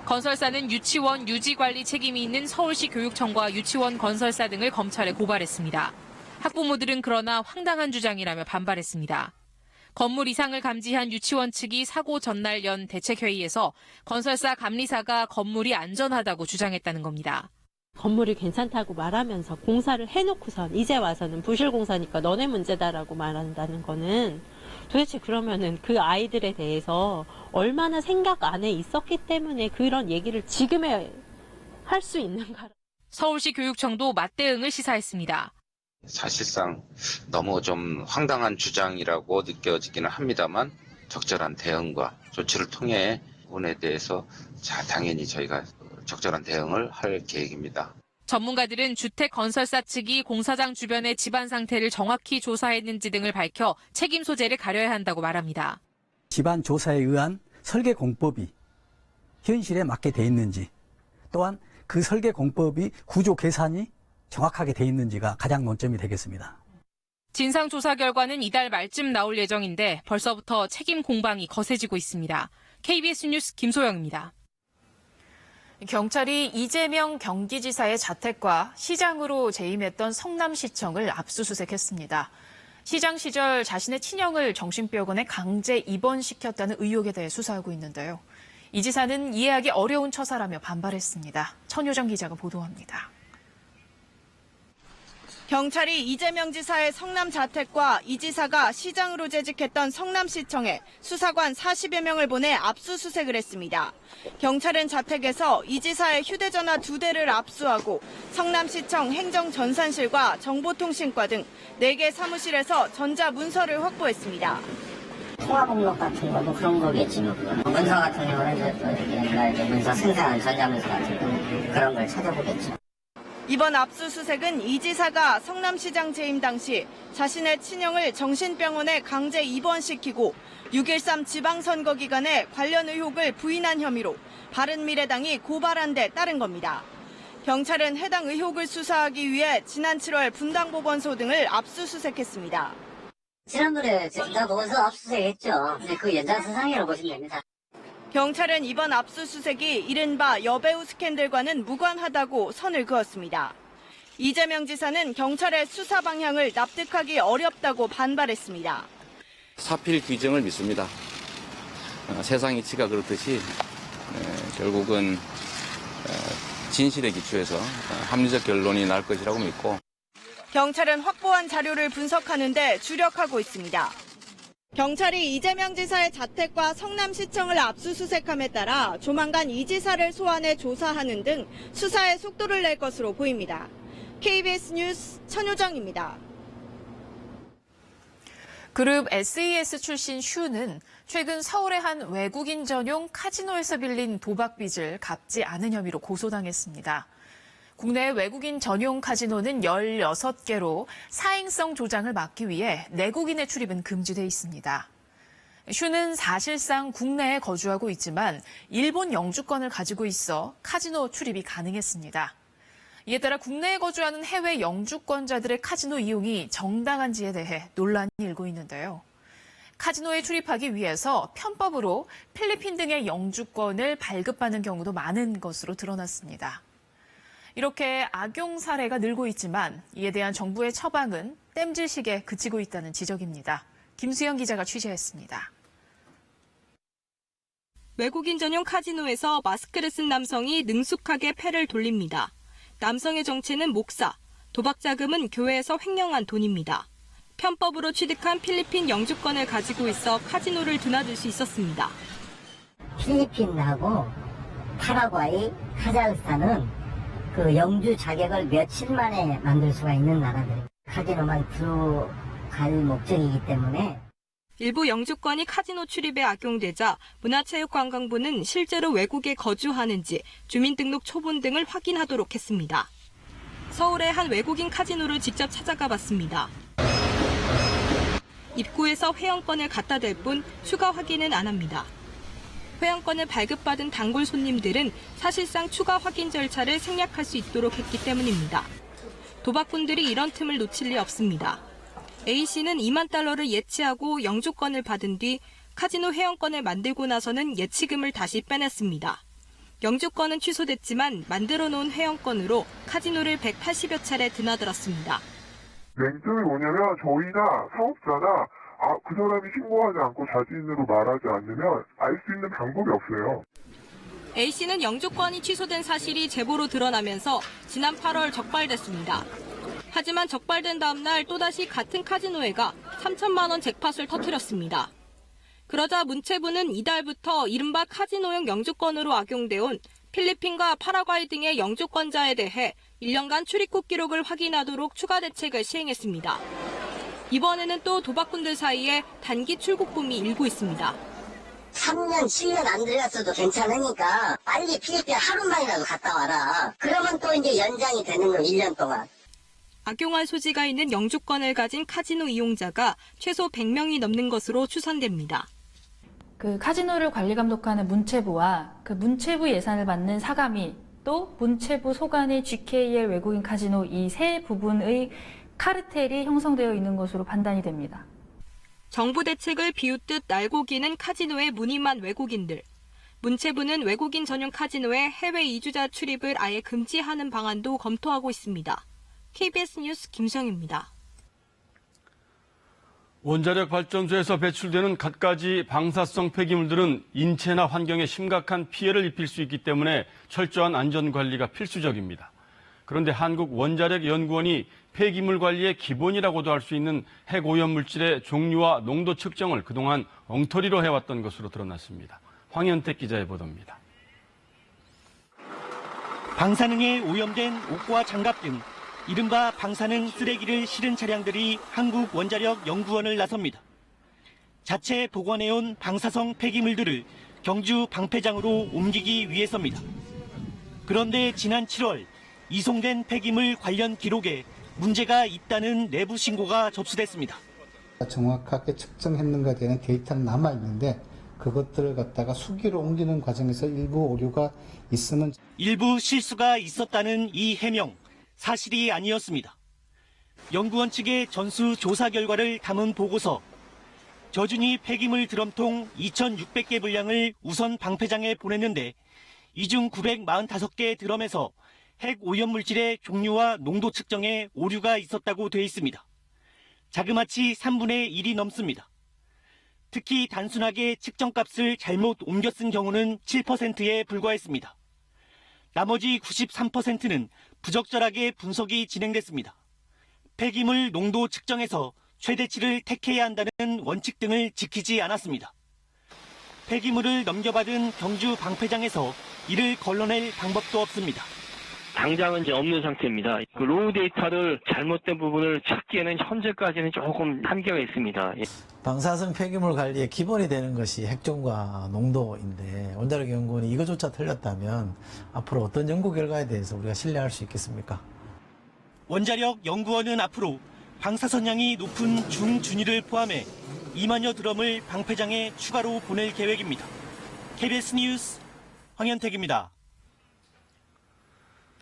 [SPEAKER 23] 건설사는 유치원 유지관리 책임이 있는 서울시 교육청과 유치원 건설사 등을 검찰에 고발했습니다. 학부모들은 그러나 황당한 주장이라며 반발했습니다. 건물 이상을 감지한 유치원 측이 사고 전날 연 대책회의에서 건설사 감리사가 건물이 안전하다고 주장했다는 겁니다.
[SPEAKER 8] 건물이 괜찮다고 말하면서 공사를 해놓고선 이제 와서는 부실공사니까 너네 문제다라고 말한다는 거는 도대체 그러면은 그 아이들에 대해서 얼마나 생각 안에 있었기 때문에 그런 얘기를 지금에 할 수 있는가.
[SPEAKER 23] 서울시 교육청도 맞대응을 시사했습니다.
[SPEAKER 9] 사실상 너무 좀 황당한 주장이라고 느껴지기는 합니다만 적절한 대응과 조치를 통해 부분에 대해서 당연히 저희가 적절한 대응을 할 계획입니다.
[SPEAKER 23] 전문가들은 주택 건설사 측이 공사장 주변의 집안 상태를 정확히 조사했는지 등을 밝혀 책임 소재를 가려야 한다고 말합니다.
[SPEAKER 12] 집안 조사에 의한 설계 공법이 현실에 맞게 돼 있는지, 또한 그 설계 공법이 구조 계산이 정확하게 돼 있는지가 가장 논점이 되겠습니다.
[SPEAKER 23] 진상조사 결과는 이달 말쯤 나올 예정인데 벌써부터 책임 공방이 거세지고 있습니다. KBS 뉴스 김소영입니다.
[SPEAKER 3] 경찰이 이재명 경기지사의 자택과 시장으로 재임했던 성남시청을 압수수색했습니다. 시장 시절 자신의 친형을 정신병원에 강제 입원시켰다는 의혹에 대해 수사하고 있는데요. 이 지사는 이해하기 어려운 처사라며 반발했습니다. 천효정 기자가 보도합니다.
[SPEAKER 13] 경찰이 이재명 지사의 성남 자택과 이 지사가 시장으로 재직했던 성남시청에 수사관 40여 명을 보내 압수수색을 했습니다. 경찰은 자택에서 이 지사의 휴대전화 2대를 압수하고 성남시청 행정전산실과 정보통신과 등 4개 사무실에서 전자문서를 확보했습니다.
[SPEAKER 7] 통화목록 같은 거뭐 그런 거겠지 뭐. 문서 같은 경우는 옛날 문서 생산한 전자문서 같은 거 그런 걸 찾아보겠죠.
[SPEAKER 13] 이번 압수수색은 이 지사가 성남시장 재임 당시 자신의 친형을 정신병원에 강제 입원시키고 6.13 지방선거 기간에 관련 의혹을 부인한 혐의로 바른미래당이 고발한 데 따른 겁니다. 경찰은 해당 의혹을 수사하기 위해 지난 7월 분당보건소 등을 압수수색했습니다.
[SPEAKER 7] 지난번에 분당보건소 압수수색했죠. 근데 그 연장선상이라고 보시면 됩니다.
[SPEAKER 13] 경찰은 이번 압수수색이 이른바 여배우 스캔들과는 무관하다고 선을 그었습니다. 이재명 지사는 경찰의 수사 방향을 납득하기 어렵다고 반발했습니다.
[SPEAKER 26] 사필 규정을 믿습니다. 세상 이치가 그렇듯이 결국은 진실에 기초해서 합리적 결론이 날 것이라고 믿고
[SPEAKER 13] 경찰은 확보한 자료를 분석하는 데 주력하고 있습니다. 경찰이 이재명 지사의 자택과 성남시청을 압수수색함에 따라 조만간 이 지사를 소환해 조사하는 등 수사에 속도를 낼 것으로 보입니다. KBS 뉴스 천효정입니다.
[SPEAKER 3] 그룹 SES 출신 슈는 최근 서울의 한 외국인 전용 카지노에서 빌린 도박 빚을 갚지 않은 혐의로 고소당했습니다. 국내 외국인 전용 카지노는 16개로 사행성 조장을 막기 위해 내국인의 출입은 금지돼 있습니다. 슈는 사실상 국내에 거주하고 있지만 일본 영주권을 가지고 있어 카지노 출입이 가능했습니다. 이에 따라 국내에 거주하는 해외 영주권자들의 카지노 이용이 정당한지에 대해 논란이 일고 있는데요. 카지노에 출입하기 위해서 편법으로 필리핀 등의 영주권을 발급받는 경우도 많은 것으로 드러났습니다. 이렇게 악용 사례가 늘고 있지만 이에 대한 정부의 처방은 땜질식에 그치고 있다는 지적입니다. 김수영 기자가 취재했습니다.
[SPEAKER 13] 외국인 전용 카지노에서 마스크를 쓴 남성이 능숙하게 패를 돌립니다. 남성의 정체는 목사, 도박 자금은 교회에서 횡령한 돈입니다. 편법으로 취득한 필리핀 영주권을 가지고 있어 카지노를 드나들 수 있었습니다.
[SPEAKER 7] 필리핀하고 파라과이, 카자흐스탄은 그 영주 자격을 며칠 만에 만들 수가 있는 나라들. 카지노만 들어갈 목적이기 때문에.
[SPEAKER 13] 일부 영주권이 카지노 출입에 악용되자 문화체육관광부는 실제로 외국에 거주하는지 주민등록 초본 등을 확인하도록 했습니다. 서울의 한 외국인 카지노를 직접 찾아가 봤습니다. 입구에서 회원권을 갖다 댈 뿐 추가 확인은 안 합니다. 회원권을 발급받은 단골 손님들은 사실상 추가 확인 절차를 생략할 수 있도록 했기 때문입니다. 도박꾼들이 이런 틈을 놓칠 리 없습니다. A씨는 2만 달러를 예치하고 영주권을 받은 뒤 카지노 회원권을 만들고 나서는 예치금을 다시 빼냈습니다. 영주권은 취소됐지만 만들어 놓은 회원권으로 카지노를 180여 차례 드나들었습니다.
[SPEAKER 10] 맹점이 뭐냐면 저희나 사업자나 그 사람이 신고하지 않고 자진으로 말하지 않으면 알 수 있는 방법이 없어요.
[SPEAKER 13] A씨는 영주권이 취소된 사실이 제보로 드러나면서 지난 8월 적발됐습니다. 하지만 적발된 다음 날 또다시 같은 카지노회가 3천만 원 잭팟을 터뜨렸습니다. 그러자 문체부는 이달부터 이른바 카지노용 영주권으로 악용돼온 필리핀과 파라과이 등의 영주권자에 대해 1년간 출입국 기록을 확인하도록 추가 대책을 시행했습니다. 이번에는 또 도박꾼들 사이에 단기 출국붐이 일고 있습니다.
[SPEAKER 7] 3년, 7년 안 들어갔어도 괜찮으니까 빨리 필리핀 하루만이라도 갔다 와라. 그러면 또 이제 연장이 되는 거 1년 동안.
[SPEAKER 13] 악용할 소지가 있는 영주권을 가진 카지노 이용자가 최소 100명이 넘는 것으로 추산됩니다.
[SPEAKER 11] 그 카지노를 관리 감독하는 문체부와 그 문체부 예산을 받는 사감위 또 문체부 소관의 GKL 외국인 카지노 이 세 부분의 카르텔이 형성되어 있는 것으로 판단이 됩니다.
[SPEAKER 13] 정부 대책을 비웃듯 날고기는 카지노에 무늬만 외국인들. 문체부는 외국인 전용 카지노에 해외 이주자 출입을 아예 금지하는 방안도 검토하고 있습니다. KBS 뉴스 김수영입니다.
[SPEAKER 2] 원자력 발전소에서 배출되는 갖가지 방사성 폐기물들은 인체나 환경에 심각한 피해를 입힐 수 있기 때문에 철저한 안전관리가 필수적입니다. 그런데 한국원자력연구원이 폐기물 관리의 기본이라고도 할 수 있는 핵오염물질의 종류와 농도 측정을 그동안 엉터리로 해왔던 것으로 드러났습니다. 황현택 기자의 보도입니다.
[SPEAKER 14] 방사능에 오염된 옷과 장갑 등 이른바 방사능 쓰레기를 실은 차량들이 한국원자력연구원을 나섭니다. 자체 보관해온 방사성 폐기물들을 경주 방패장으로 옮기기 위해서입니다. 그런데 지난 7월 이송된 폐기물 관련 기록에 문제가 있다는 내부 신고가 접수됐습니다.
[SPEAKER 15] 정확하게 측정했는가에 대한 데이터는 남아있는데 그것들을 갖다가 수기로 옮기는 과정에서 일부 오류가 있으면
[SPEAKER 14] 일부 실수가 있었다는 이 해명, 사실이 아니었습니다. 연구원 측의 전수 조사 결과를 담은 보고서, 저준위 폐기물 드럼통 2,600개 분량을 우선 방패장에 보냈는데 이 중 945개 드럼에서 핵 오염물질의 종류와 농도 측정에 오류가 있었다고 돼 있습니다. 자그마치 3분의 1이 넘습니다. 특히 단순하게 측정값을 잘못 옮겨 쓴 경우는 7%에 불과했습니다. 나머지 93%는 부적절하게 분석이 진행됐습니다. 폐기물 농도 측정에서 최대치를 택해야 한다는 원칙 등을 지키지 않았습니다. 폐기물을 넘겨받은 경주 방패장에서 이를 걸러낼 방법도 없습니다.
[SPEAKER 16] 당장은 이제 없는 상태입니다. 그 로우 데이터를 잘못된 부분을 찾기에는 현재까지는 조금 한계가 있습니다.
[SPEAKER 19] 방사성 폐기물 관리의 기본이 되는 것이 핵종과 농도인데 원자력연구원이 이거조차 틀렸다면 앞으로 어떤 연구 결과에 대해서 우리가 신뢰할 수 있겠습니까?
[SPEAKER 14] 원자력연구원은 앞으로 방사선량이 높은 중준위를 포함해 2만여 드럼을 방패장에 추가로 보낼 계획입니다. KBS 뉴스 황현택입니다.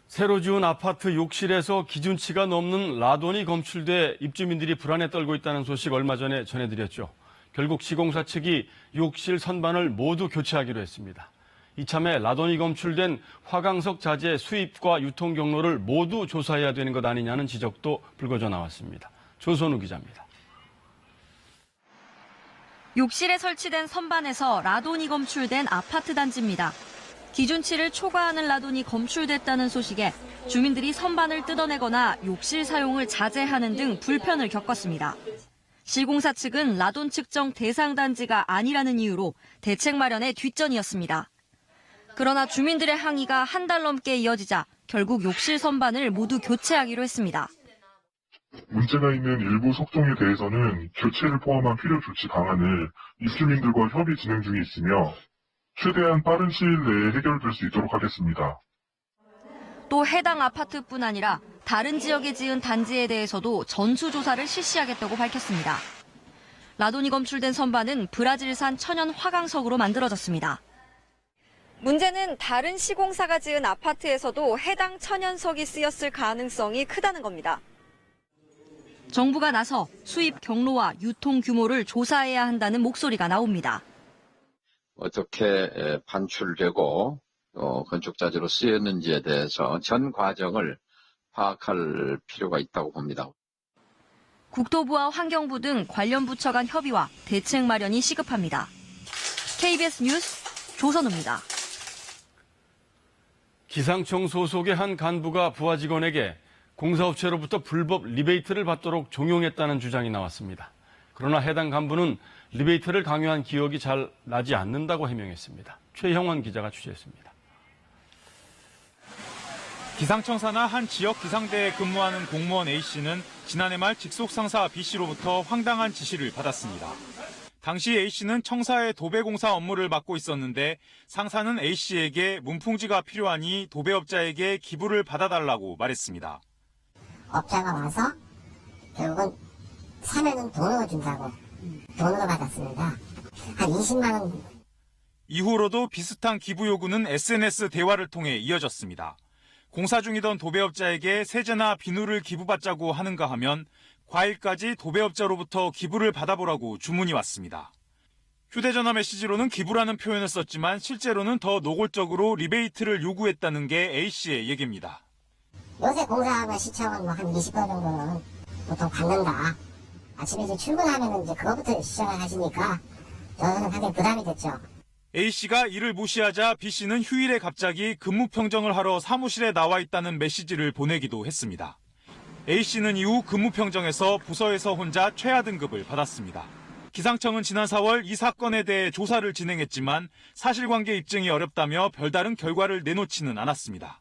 [SPEAKER 2] 새로 지은 아파트 욕실에서 기준치가 넘는 라돈이 검출돼 입주민들이 불안에 떨고 있다는 소식 얼마 전에 전해드렸죠. 결국 시공사 측이 욕실 선반을 모두 교체하기로 했습니다. 이참에 라돈이 검출된 화강석 자재 수입과 유통 경로를 모두 조사해야 되는 것 아니냐는 지적도 불거져 나왔습니다. 조선우 기자입니다.
[SPEAKER 27] 욕실에 설치된 선반에서 라돈이 검출된 아파트 단지입니다. 기준치를 초과하는 라돈이 검출됐다는 소식에 주민들이 선반을 뜯어내거나 욕실 사용을 자제하는 등 불편을 겪었습니다. 시공사 측은 라돈 측정 대상 단지가 아니라는 이유로 대책 마련에 뒷전이었습니다. 그러나 주민들의 항의가 한 달 넘게 이어지자 결국 욕실 선반을 모두 교체하기로 했습니다.
[SPEAKER 10] 문제가 있는 일부 속종에 대해서는 교체를 포함한 필요 조치 방안을 입주민들과 협의 진행 중에 있으며 최대한 빠른 시일 내에 해결될 수 있도록 하겠습니다.
[SPEAKER 27] 또 해당 아파트뿐 아니라 다른 지역에 지은 단지에 대해서도 전수조사를 실시하겠다고 밝혔습니다. 라돈이 검출된 선반은 브라질산 천연 화강석으로 만들어졌습니다. 문제는 다른 시공사가 지은 아파트에서도 해당 천연석이 쓰였을 가능성이 크다는 겁니다. 정부가 나서 수입 경로와 유통 규모를 조사해야 한다는 목소리가 나옵니다.
[SPEAKER 5] 어떻게 반출되고 건축자재로 쓰였는지에 대해서 전 과정을 파악할 필요가 있다고 봅니다.
[SPEAKER 27] 국토부와 환경부 등 관련 부처 간 협의와 대책 마련이 시급합니다. KBS 뉴스 조선우입니다.
[SPEAKER 2] 기상청 소속의 한 간부가 부하 직원에게 공사업체로부터 불법 리베이트를 받도록 종용했다는 주장이 나왔습니다. 그러나 해당 간부는 리베이트를 강요한 기억이 잘 나지 않는다고 해명했습니다. 최형원 기자가 취재했습니다.
[SPEAKER 17] 기상청 산하 한 지역 기상대에 근무하는 공무원 A씨는 지난해 말 직속 상사 B씨로부터 황당한 지시를 받았습니다. 당시 A씨는 청사의 도배공사 업무를 맡고 있었는데 상사는 A씨에게 문풍지가 필요하니 도배업자에게 기부를 받아달라고 말했습니다.
[SPEAKER 7] 업자가 와서 결국은 사면은 돈으로 준다고 돈으로 받았습니다. 한 20만 원.
[SPEAKER 17] 이후로도 비슷한 기부 요구는 SNS 대화를 통해 이어졌습니다. 공사 중이던 도배업자에게 세제나 비누를 기부받자고 하는가 하면 과일까지 도배업자로부터 기부를 받아보라고 주문이 왔습니다. 휴대전화 메시지로는 기부라는 표현을 썼지만 실제로는 더 노골적으로 리베이트를 요구했다는 게 A씨의 얘기입니다.
[SPEAKER 7] 요새 공사하면 시청은 한 20번 정도는 보통 받는다. 아침에 이제 출근하면 이제 그거부터 시작을 하시니까 저는 상당히 부담이 됐죠.
[SPEAKER 17] A씨가 이를 무시하자 B씨는 휴일에 갑자기 근무 평정을 하러 사무실에 나와 있다는 메시지를 보내기도 했습니다. A씨는 이후 근무 평정에서 부서에서 혼자 최하 등급을 받았습니다. 기상청은 지난 4월 이 사건에 대해 조사를 진행했지만 사실관계 입증이 어렵다며 별다른 결과를 내놓지는 않았습니다.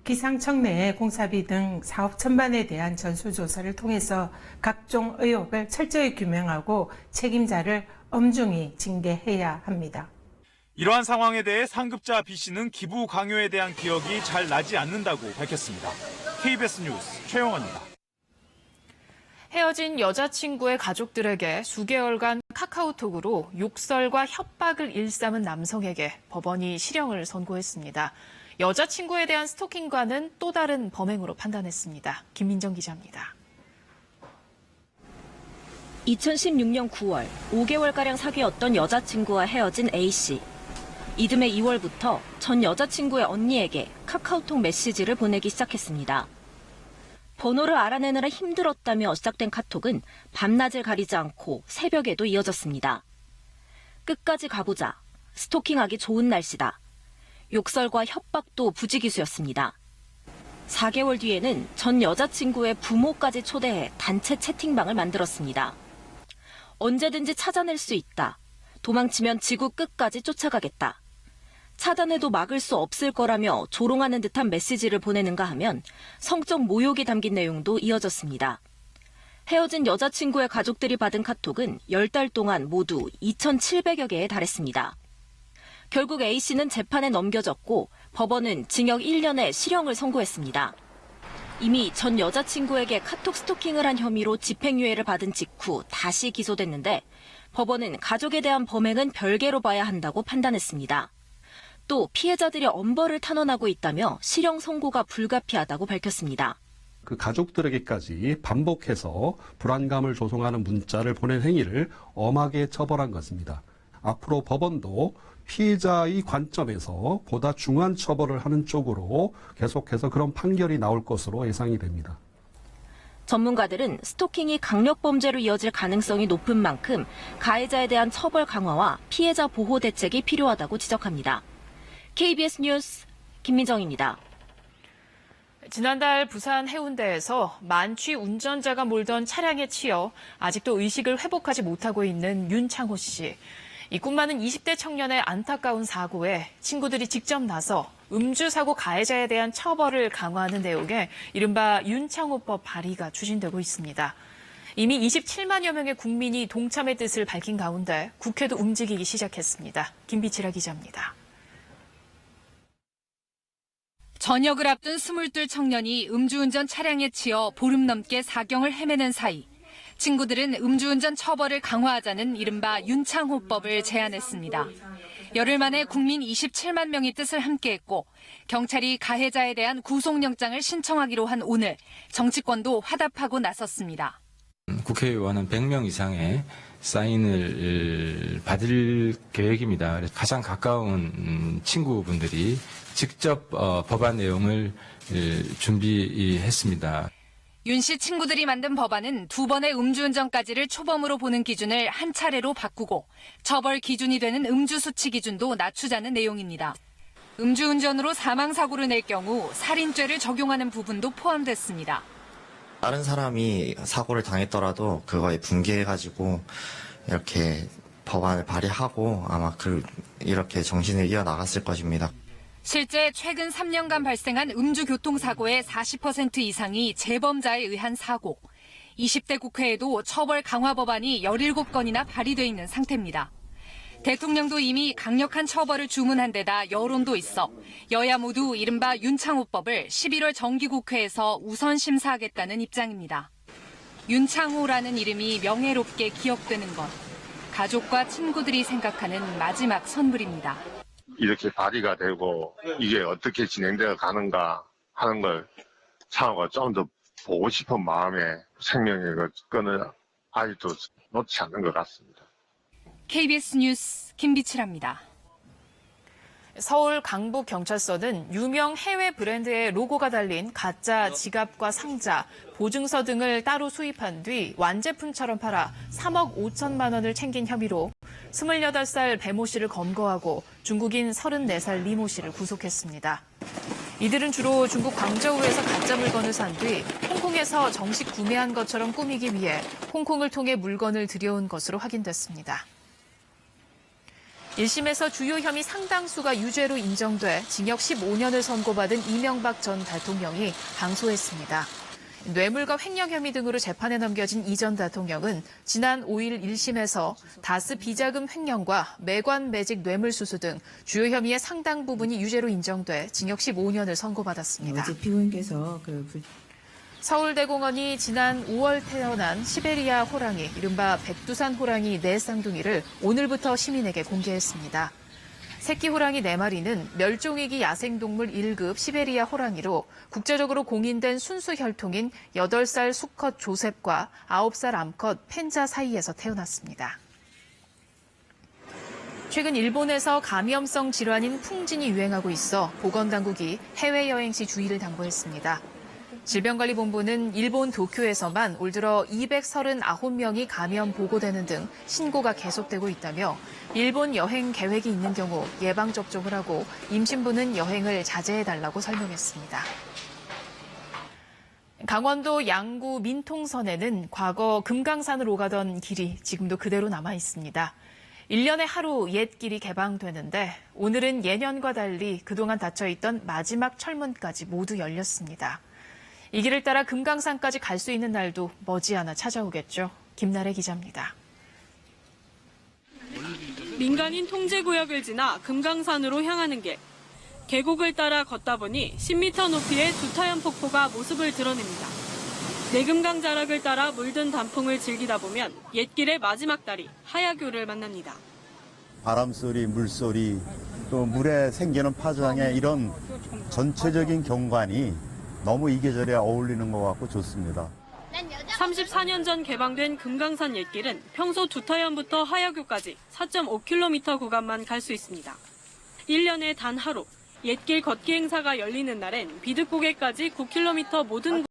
[SPEAKER 18] 기상청 내 공사비 등 사업 전반에 대한 전수조사를 통해서 각종 의혹을 철저히 규명하고 책임자를 엄중히 징계해야 합니다.
[SPEAKER 17] 이러한 상황에 대해 상급자 B씨는 기부 강요에 대한 기억이 잘 나지 않는다고 밝혔습니다. KBS 뉴스 최영원입니다.
[SPEAKER 3] 헤어진 여자친구의 가족들에게 수개월간 카카오톡으로 욕설과 협박을 일삼은 남성에게 법원이 실형을 선고했습니다. 여자친구에 대한 스토킹과는 또 다른 범행으로 판단했습니다. 김민정 기자입니다.
[SPEAKER 27] 2016년 9월 5개월가량 사귀었던 여자친구와 헤어진 A씨. 이듬해 2월부터 전 여자친구의 언니에게 카카오톡 메시지를 보내기 시작했습니다. 번호를 알아내느라 힘들었다며 시작된 카톡은 밤낮을 가리지 않고 새벽에도 이어졌습니다. 끝까지 가보자. 스토킹하기 좋은 날씨다. 욕설과 협박도 부지기수였습니다. 4개월 뒤에는 전 여자친구의 부모까지 초대해 단체 채팅방을 만들었습니다. 언제든지 찾아낼 수 있다. 도망치면 지구 끝까지 쫓아가겠다. 차단해도 막을 수 없을 거라며 조롱하는 듯한 메시지를 보내는가 하면 성적 모욕이 담긴 내용도 이어졌습니다. 헤어진 여자친구의 가족들이 받은 카톡은 10달 동안 모두 2,700여 개에 달했습니다. 결국 A씨는 재판에 넘겨졌고 법원은 징역 1년의 실형을 선고했습니다. 이미 전 여자친구에게 카톡 스토킹을 한 혐의로 집행유예를 받은 직후 다시 기소됐는데 법원은 가족에 대한 범행은 별개로 봐야 한다고 판단했습니다. 또 피해자들이 엄벌을 탄원하고 있다며 실형 선고가 불가피하다고 밝혔습니다.
[SPEAKER 20] 그 가족들에게까지 반복해서 불안감을 조성하는 문자를 보낸 행위를 엄하게 처벌한 것입니다. 앞으로 법원도 피해자의 관점에서 보다 중한 처벌을 하는 쪽으로 계속해서 그런 판결이 나올 것으로 예상이 됩니다.
[SPEAKER 27] 전문가들은 스토킹이 강력범죄로 이어질 가능성이 높은 만큼 가해자에 대한 처벌 강화와 피해자 보호 대책이 필요하다고 지적합니다. KBS 뉴스 김민정입니다.
[SPEAKER 3] 지난달 부산 해운대에서 만취 운전자가 몰던 차량에 치여 아직도 의식을 회복하지 못하고 있는 윤창호 씨. 이 꿈 많은 20대 청년의 안타까운 사고에 친구들이 직접 나서 음주 사고 가해자에 대한 처벌을 강화하는 내용의 이른바 윤창호법 발의가 추진되고 있습니다. 이미 27만여 명의 국민이 동참의 뜻을 밝힌 가운데 국회도 움직이기 시작했습니다. 김비치라 기자입니다.
[SPEAKER 1] 저녁을 앞둔 22 청년이 음주운전 차량에 치여 보름 넘게 사경을 헤매는 사이 친구들은 음주운전 처벌을 강화하자는 이른바 윤창호법을 제안했습니다. 열흘 만에 국민 27만 명이 뜻을 함께했고 경찰이 가해자에 대한 구속영장을 신청하기로 한 오늘 정치권도 화답하고 나섰습니다.
[SPEAKER 4] 국회의원은 100명 이상의 사인을 받을 계획입니다. 가장 가까운 친구분들이 직접 법안 내용을 준비했습니다.
[SPEAKER 1] 윤 씨 친구들이 만든 법안은 2번의 음주운전까지를 초범으로 보는 기준을 한 차례로 바꾸고 처벌 기준이 되는 음주 수치 기준도 낮추자는 내용입니다. 음주운전으로 사망사고를 낼 경우 살인죄를 적용하는 부분도 포함됐습니다.
[SPEAKER 6] 다른 사람이 사고를 당했더라도 그거에 분개해가지고 이렇게 법안을 발의하고 아마 이렇게 정신을 이어나갔을 것입니다.
[SPEAKER 1] 실제 최근 3년간 발생한 음주교통사고의 40% 이상이 재범자에 의한 사고. 20대 국회에도 처벌 강화 법안이 17건이나 발의돼 있는 상태입니다. 대통령도 이미 강력한 처벌을 주문한 데다 여론도 있어 여야 모두 이른바 윤창호법을 11월 정기국회에서 우선 심사하겠다는 입장입니다. 윤창호라는 이름이 명예롭게 기억되는 것. 가족과 친구들이 생각하는 마지막 선물입니다.
[SPEAKER 21] 이렇게 발의가 되고 이게 어떻게 진행되어 가는가 하는 걸 창호가 좀 더 보고 싶은 마음에 생명의 끈을 아직도 놓지 않는 것 같습니다.
[SPEAKER 1] KBS 뉴스 김비치라입니다.
[SPEAKER 3] 서울 강북경찰서는 유명 해외 브랜드의 로고가 달린 가짜 지갑과 상자, 보증서 등을 따로 수입한 뒤 완제품처럼 팔아 3억 5천만 원을 챙긴 혐의로 28살 배모 씨를 검거하고 중국인 34살 리모 씨를 구속했습니다. 이들은 주로 중국 광저우에서 가짜 물건을 산 뒤 홍콩에서 정식 구매한 것처럼 꾸미기 위해 홍콩을 통해 물건을 들여온 것으로 확인됐습니다. 1심에서 주요 혐의 상당수가 유죄로 인정돼 징역 15년을 선고받은 이명박 전 대통령이 항소했습니다. 뇌물과 횡령 혐의 등으로 재판에 넘겨진 이 전 대통령은 지난 5일 1심에서 다스 비자금 횡령과 매관 매직 뇌물수수 등 주요 혐의의 상당 부분이 유죄로 인정돼 징역 15년을 선고받았습니다.
[SPEAKER 22] 어제 피고인께서
[SPEAKER 3] 서울대공원이 지난 5월 태어난 시베리아 호랑이, 이른바 백두산 호랑이 4쌍둥이를 오늘부터 시민에게 공개했습니다. 새끼 호랑이 4마리는 멸종위기 야생동물 1급 시베리아 호랑이로 국제적으로 공인된 순수 혈통인 8살 수컷 조셉과 9살 암컷 펜자 사이에서 태어났습니다. 최근 일본에서 감염성 질환인 풍진이 유행하고 있어 보건당국이 해외여행 시 주의를 당부했습니다. 질병관리본부는 일본 도쿄에서만 올 들어 239명이 감염 보고되는 등 신고가 계속되고 있다며 일본 여행 계획이 있는 경우 예방접종을 하고 임신부는 여행을 자제해달라고 설명했습니다. 강원도 양구 민통선에는 과거 금강산으로 오가던 길이 지금도 그대로 남아 있습니다. 1년에 하루 옛 길이 개방되는데 오늘은 예년과 달리 그동안 닫혀있던 마지막 철문까지 모두 열렸습니다. 이 길을 따라 금강산까지 갈 수 있는 날도 머지않아 찾아오겠죠. 김나래 기자입니다.
[SPEAKER 24] 민간인 통제구역을 지나 금강산으로 향하는 길. 계곡을 따라 걷다 보니 10m 높이의 두타연 폭포가 모습을 드러냅니다. 내금강 자락을 따라 물든 단풍을 즐기다 보면 옛길의 마지막 다리 하야교를 만납니다.
[SPEAKER 25] 바람소리, 물소리, 또 물에 생기는 파장의 이런 전체적인 경관이 너무 이 계절에 어울리는 것 같고 좋습니다.
[SPEAKER 24] 34년 전 개방된 금강산 옛길은 평소 두타연부터 하야교까지 4.5km 구간만 갈 수 있습니다. 1년에 단 하루 옛길 걷기 행사가 열리는 날엔 비득고개까지 9km 모든